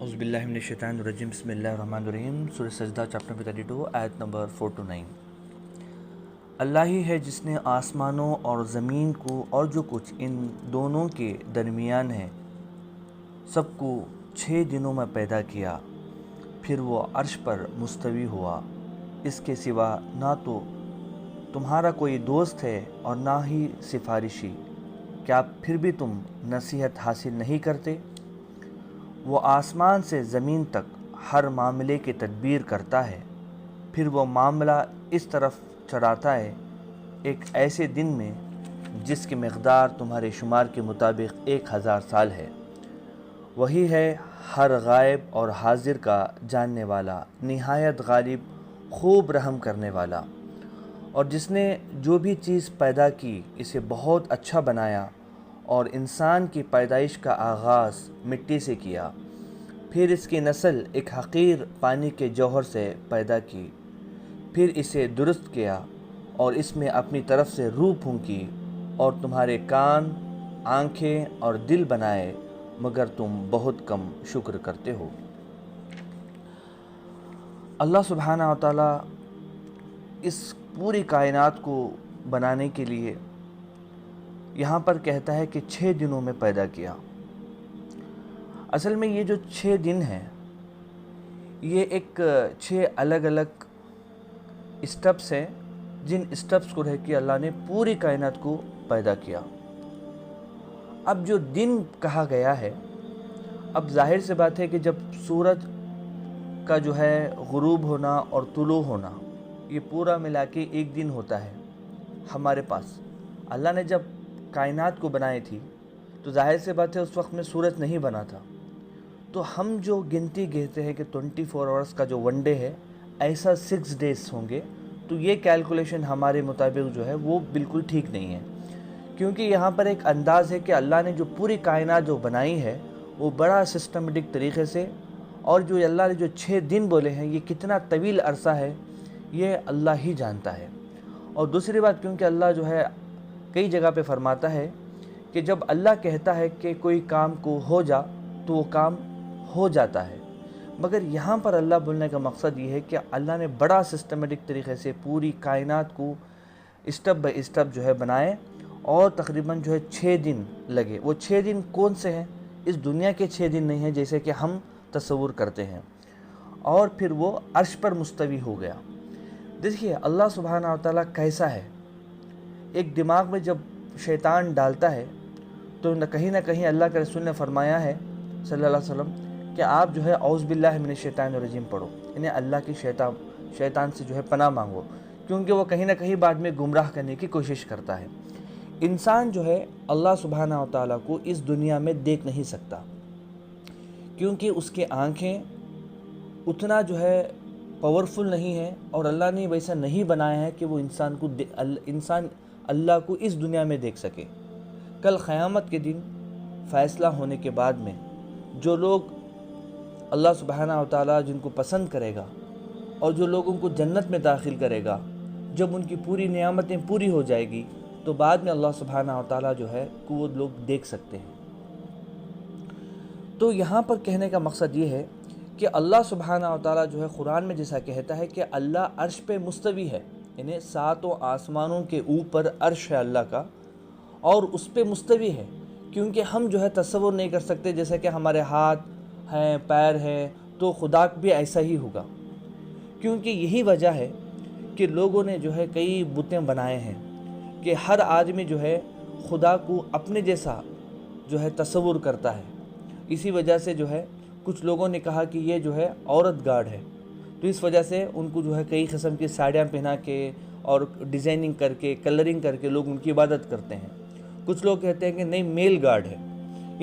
اعوذ باللہ من الشیطان الرجیم بسم اللہ الرحمن الرحیم سورہ سجدہ چیپٹر نمبر 32 آیت نمبر 4 to 9۔ اللہ ہی ہے جس نے آسمانوں اور زمین کو اور جو کچھ ان دونوں کے درمیان ہے سب کو 6 دنوں میں پیدا کیا، پھر وہ عرش پر مستوی ہوا۔ اس کے سوا نہ تو تمہارا کوئی دوست ہے اور نہ ہی سفارشی، کیا پھر بھی تم نصیحت حاصل نہیں کرتے؟ وہ آسمان سے زمین تک ہر معاملے کی تدبیر کرتا ہے، پھر وہ معاملہ اس طرف چڑھاتا ہے ایک ایسے دن میں جس کی مقدار تمہارے شمار کے مطابق 1000 سال ہے۔ وہی ہے ہر غائب اور حاضر کا جاننے والا، نہایت غالب، خوب رحم کرنے والا۔ اور جس نے جو بھی چیز پیدا کی اسے بہت اچھا بنایا، اور انسان کی پیدائش کا آغاز مٹی سے کیا، پھر اس کی نسل ایک حقیر پانی کے جوہر سے پیدا کی، پھر اسے درست کیا اور اس میں اپنی طرف سے روح پھونکی، اور تمہارے کان، آنکھیں اور دل بنائے، مگر تم بہت کم شکر کرتے ہو۔ اللہ سبحانہ و تعالیٰ اس پوری کائنات کو بنانے کے لیے یہاں پر کہتا ہے کہ 6 دنوں میں پیدا کیا۔ اصل میں یہ جو 6 دن ہیں یہ ایک 6 الگ الگ اسٹیپس ہیں، جن اسٹیپس کو رہ کے اللہ نے پوری کائنات کو پیدا کیا۔ اب جو دن کہا گیا ہے، اب ظاہر سے بات ہے کہ جب سورج کا جو ہے غروب ہونا اور طلوع ہونا یہ پورا ملا کے ایک دن ہوتا ہے ہمارے پاس۔ اللہ نے جب کائنات کو بنائی تھی تو ظاہر سے بات ہے اس وقت میں سورج نہیں بنا تھا، تو ہم جو گنتی گنتے ہیں کہ 24 آورس کا جو ون ڈے ہے ایسا 6 ڈیز ہوں گے، تو یہ کیلکولیشن ہمارے مطابق جو ہے وہ بالکل ٹھیک نہیں ہے، کیونکہ یہاں پر ایک انداز ہے کہ اللہ نے جو پوری کائنات جو بنائی ہے وہ بڑا سسٹمیٹک طریقے سے، اور جو اللہ نے جو 6 دن بولے ہیں یہ کتنا طویل عرصہ ہے یہ اللہ ہی جانتا ہے۔ اور دوسری بات کیونکہ اللہ جو ہے کئی جگہ پہ فرماتا ہے کہ جب اللہ کہتا ہے کہ کوئی کام کو ہو جا تو وہ کام ہو جاتا ہے، مگر یہاں پر اللہ بولنے کا مقصد یہ ہے کہ اللہ نے بڑا سسٹمیٹک طریقے سے پوری کائنات کو اسٹیپ بائی اسٹیپ جو ہے بنائے، اور تقریباً جو ہے 6 دن لگے۔ وہ 6 دن کون سے ہیں؟ اس دنیا کے 6 دن نہیں ہیں جیسے کہ ہم تصور کرتے ہیں۔ اور پھر وہ عرش پر مستوی ہو گیا۔ دیکھیے اللہ سبحانہ و تعالیٰ کیسا ہے۔ ایک دماغ میں جب شیطان ڈالتا ہے تو کہیں نہ کہیں اللہ کے رسول نے فرمایا ہے صلی اللہ علیہ وسلم کہ آپ جو ہے اعوذ باللہ من الشیطان الرجیم پڑھو، یعنی اللہ کی شیطان سے جو ہے پناہ مانگو، کیونکہ وہ کہیں نہ کہیں بعد میں گمراہ کرنے کی کوشش کرتا ہے۔ انسان جو ہے اللہ سبحانہ و تعالیٰ کو اس دنیا میں دیکھ نہیں سکتا، کیونکہ اس کے آنکھیں اتنا جو ہے پاورفل نہیں ہے، اور اللہ نے ویسا نہیں بنایا ہے کہ وہ انسان اللہ کو اس دنیا میں دیکھ سکے۔ کل قیامت کے دن فیصلہ ہونے کے بعد میں جو لوگ اللہ سبحانہ و تعالیٰ جن کو پسند کرے گا اور جو لوگوں کو جنت میں داخل کرے گا، جب ان کی پوری نعمتیں پوری ہو جائے گی تو بعد میں اللہ سبحانہ و تعالیٰ جو ہے کہ وہ لوگ دیکھ سکتے ہیں۔ تو یہاں پر کہنے کا مقصد یہ ہے کہ اللہ سبحانہ و تعالیٰ جو ہے قرآن میں جیسا کہتا ہے کہ اللہ عرش پہ مستوی ہے، یعنی 7 آسمانوں کے اوپر عرش ہے اللہ کا، اور اس پہ مستوی ہے، کیونکہ ہم جو ہے تصور نہیں کر سکتے جیسے کہ ہمارے ہاتھ ہیں، پیر ہیں، تو خدا بھی ایسا ہی ہوگا، کیونکہ یہی وجہ ہے کہ لوگوں نے جو ہے کئی بتیں بنائے ہیں کہ ہر آدمی جو ہے خدا کو اپنے جیسا جو ہے تصور کرتا ہے۔ اسی وجہ سے جو ہے کچھ لوگوں نے کہا کہ یہ جو ہے عورت گاڈ ہے، تو اس وجہ سے ان کو جو ہے کئی قسم کی ساڑیاں پہنا کے اور ڈیزائننگ کر کے کلرنگ کر کے لوگ ان کی عبادت کرتے ہیں۔ کچھ لوگ کہتے ہیں کہ نہیں میل گاڈ ہے،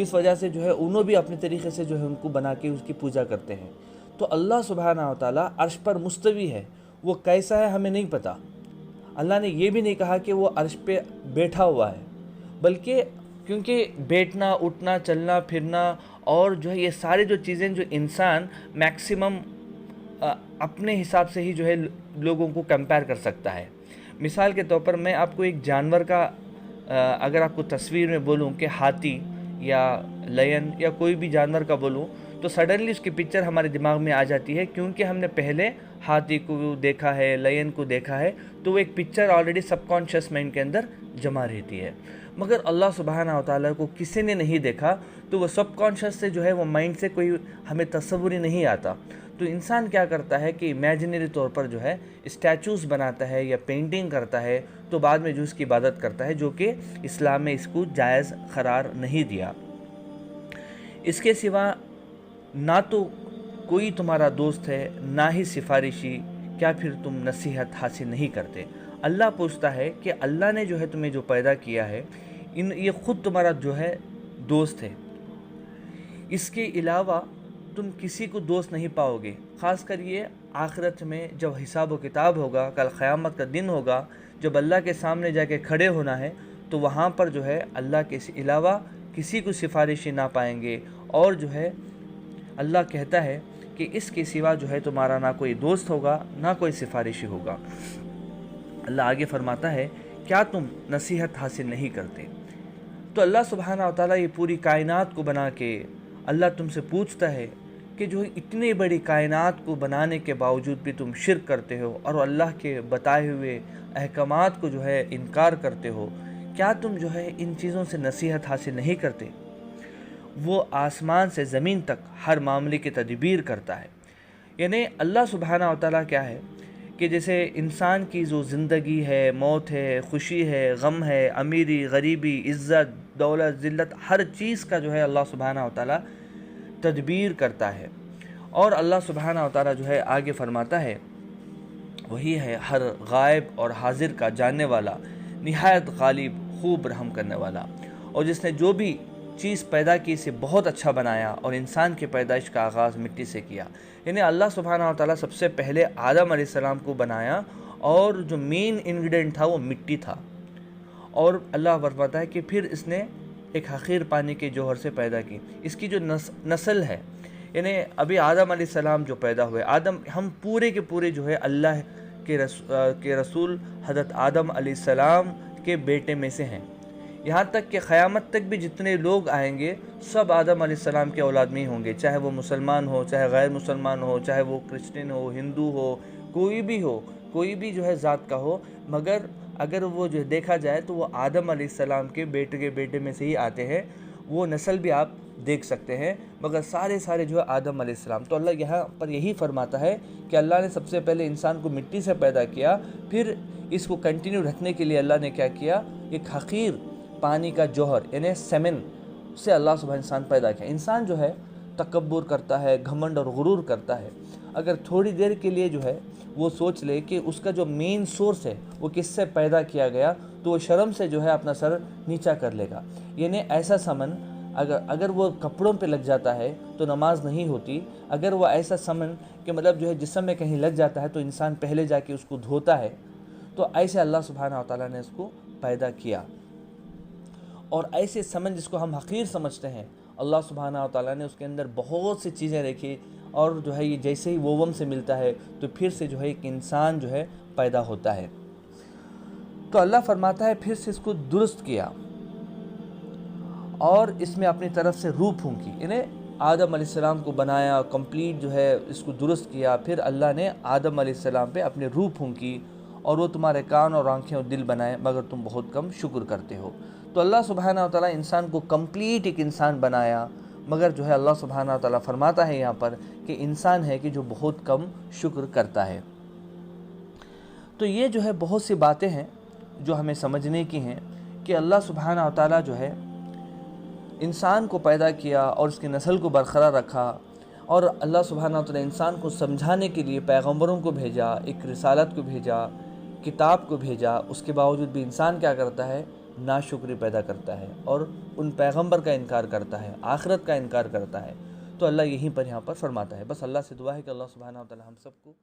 اس وجہ سے جو ہے انہوں بھی اپنے طریقے سے جو ہے ان کو بنا کے اس کی پوجا کرتے ہیں۔ تو اللہ سبحانہ و تعالیٰ عرش پر مستوی ہے، وہ کیسا ہے ہمیں نہیں پتہ۔ اللہ نے یہ بھی نہیں کہا کہ وہ عرش پہ بیٹھا ہوا ہے، بلکہ کیونکہ بیٹھنا، اٹھنا، چلنا پھرنا اور جو ہے یہ سارے جو چیزیں جو انسان میکسیمم اپنے حساب سے ہی جو ہے لوگوں کو کمپیئر کر سکتا ہے۔ مثال کے طور پر میں آپ کو ایک جانور کا اگر آپ کو تصویر میں بولوں کہ ہاتھی یا لین یا کوئی بھی جانور کا بولوں، تو سڈنلی اس کی پکچر ہمارے دماغ میں آ جاتی ہے، کیونکہ ہم نے پہلے ہاتھی کو دیکھا ہے، لائن کو دیکھا ہے، تو وہ ایک پکچر آلریڈی سب کانشیس مائنڈ کے اندر جمع رہتی ہے۔ مگر اللہ سبحانہ و تعالیٰ کو کسی نے نہیں دیکھا، تو وہ سب کانشیس سے جو ہے وہ مائنڈ سے کوئی ہمیں تصور ہی نہیں آتا۔ تو انسان کیا کرتا ہے کہ امیجنری طور پر جو ہے اسٹیچوز بناتا ہے یا پینٹنگ کرتا ہے، تو بعد میں جو اس کی عبادت کرتا ہے، جو کہ اسلام میں اس کو جائز قرار نہیں دیا۔ اس کے سوا نہ تو کوئی تمہارا دوست ہے، نہ ہی سفارشی، کیا پھر تم نصیحت حاصل نہیں کرتے؟ اللہ پوچھتا ہے کہ اللہ نے جو ہے تمہیں جو پیدا کیا ہے، یہ خود تمہارا جو ہے دوست ہے، اس کے علاوہ تم کسی کو دوست نہیں پاؤ گے۔ خاص کر یہ آخرت میں جب حساب و کتاب ہوگا، کل قیامت کا دن ہوگا، جب اللہ کے سامنے جا کے کھڑے ہونا ہے، تو وہاں پر جو ہے اللہ کے علاوہ کسی کو سفارشی نہ پائیں گے، اور جو ہے اللہ کہتا ہے کہ اس کے سوا جو ہے تمہارا نہ کوئی دوست ہوگا، نہ کوئی سفارشی ہوگا۔ اللہ آگے فرماتا ہے کیا تم نصیحت حاصل نہیں کرتے؟ تو اللہ سبحانہ و تعالیٰ یہ پوری کائنات کو بنا کے اللہ تم سے پوچھتا ہے کہ جو اتنی بڑی کائنات کو بنانے کے باوجود بھی تم شرک کرتے ہو اور اللہ کے بتائے ہوئے احکامات کو جو ہے انکار کرتے ہو، کیا تم جو ہے ان چیزوں سے نصیحت حاصل نہیں کرتے؟ وہ آسمان سے زمین تک ہر معاملے کی تدبیر کرتا ہے۔ یعنی اللہ سبحانہ و تعالیٰ کیا ہے کہ جیسے انسان کی جو زندگی ہے، موت ہے، خوشی ہے، غم ہے، امیری، غریبی، عزت، دولت، ذلت، ہر چیز کا جو ہے اللہ سبحانہ و تعالیٰ تدبیر کرتا ہے۔ اور اللہ سبحانہ و تعالیٰ جو ہے آگے فرماتا ہے وہی ہے ہر غائب اور حاضر کا جاننے والا، نہایت غالب، خوب رحم کرنے والا۔ اور جس نے جو بھی چیز پیدا کی اسے بہت اچھا بنایا، اور انسان کی پیدائش کا آغاز مٹی سے کیا۔ یعنی اللہ سبحانہ و تعالیٰ سب سے پہلے آدم علیہ السلام کو بنایا، اور جو مین انگریڈینٹ تھا وہ مٹی تھا، اور اللہ فرماتا ہے کہ پھر اس نے ایک حقیر پانی کے جوہر سے پیدا کی۔ اس کی جو نسل ہے، یعنی ابھی آدم علیہ السلام جو پیدا ہوئے، ہم پورے کے پورے جو ہے اللہ کے رسول حضرت آدم علیہ السلام کے بیٹے میں سے ہیں۔ یہاں تک کہ قیامت تک بھی جتنے لوگ آئیں گے سب آدم علیہ السلام کے اولاد میں ہی ہوں گے، چاہے وہ مسلمان ہو، چاہے غیر مسلمان ہو، چاہے وہ کرسچن ہو، ہندو ہو، کوئی بھی جو ہے ذات کا ہو، مگر اگر وہ جو دیکھا جائے تو وہ آدم علیہ السلام کے بیٹے میں سے ہی آتے ہیں۔ وہ نسل بھی آپ دیکھ سکتے ہیں، مگر سارے جو ہے آدم علیہ السلام۔ تو اللہ یہاں پر یہی فرماتا ہے کہ اللہ نے سب سے پہلے انسان کو مٹی سے پیدا کیا، پھر اس کو کنٹینیو رکھنے کے لیے اللہ نے کیا کیا، ایک حقیر پانی کا جوہر یعنی سیمن سے اللہ سبحانہ انسان پیدا کیا۔ انسان جو ہے تکبر کرتا ہے، گھمنڈ اور غرور کرتا ہے۔ اگر تھوڑی دیر کے لیے جو ہے وہ سوچ لے کہ اس کا جو مین سورس ہے وہ کس سے پیدا کیا گیا، تو وہ شرم سے جو ہے اپنا سر نیچا کر لے گا۔ یعنی ایسا سمن اگر وہ کپڑوں پہ لگ جاتا ہے تو نماز نہیں ہوتی۔ اگر وہ ایسا سمن کہ مطلب جو ہے جسم میں کہیں لگ جاتا ہے تو انسان پہلے جا کے اس کو دھوتا ہے۔ تو ایسے اللہ سبحانہ و تعالیٰ نے اس کو پیدا کیا، اور ایسے سمن جس کو ہم حقیر سمجھتے ہیں، اللہ سبحانہ و تعالیٰ نے اس کے اندر بہت سی چیزیں رکھی، اور جو ہے یہ جیسے ہی ووم سے ملتا ہے تو پھر سے جو ہے ایک انسان جو ہے پیدا ہوتا ہے۔ تو اللہ فرماتا ہے پھر سے اس کو درست کیا، اور اس میں اپنی طرف سے روح پھونکی۔ یعنی آدم علیہ السلام کو بنایا، کمپلیٹ جو ہے اس کو درست کیا، پھر اللہ نے آدم علیہ السلام پہ اپنی روح پھونکی، اور وہ تمہارے کان اور آنکھیں اور دل بنائے، مگر تم بہت کم شکر کرتے ہو۔ تو اللہ سبحانہ و تعالیٰ انسان کو کمپلیٹ ایک انسان بنایا، مگر جو ہے اللہ سبحانہ و تعالیٰ فرماتا ہے یہاں پر کہ انسان ہے کہ جو بہت کم شکر کرتا ہے۔ تو یہ جو ہے بہت سی باتیں ہیں جو ہمیں سمجھنے کی ہیں کہ اللہ سبحانہ و تعالیٰ جو ہے انسان کو پیدا کیا اور اس کی نسل کو برقرار رکھا، اور اللہ سبحانہ و تعالیٰ انسان کو سمجھانے کے لیے پیغمبروں کو بھیجا، ایک رسالت کو بھیجا، کتاب کو بھیجا۔ اس کے باوجود بھی انسان کیا کرتا ہے؟ ناشکری پیدا کرتا ہے، اور ان پیغمبر کا انکار کرتا ہے، آخرت کا انکار کرتا ہے۔ تو اللہ یہیں پر یہاں پر فرماتا ہے۔ بس اللہ سے دعا ہے کہ اللہ سبحانہ و تعالیٰ ہم سب کو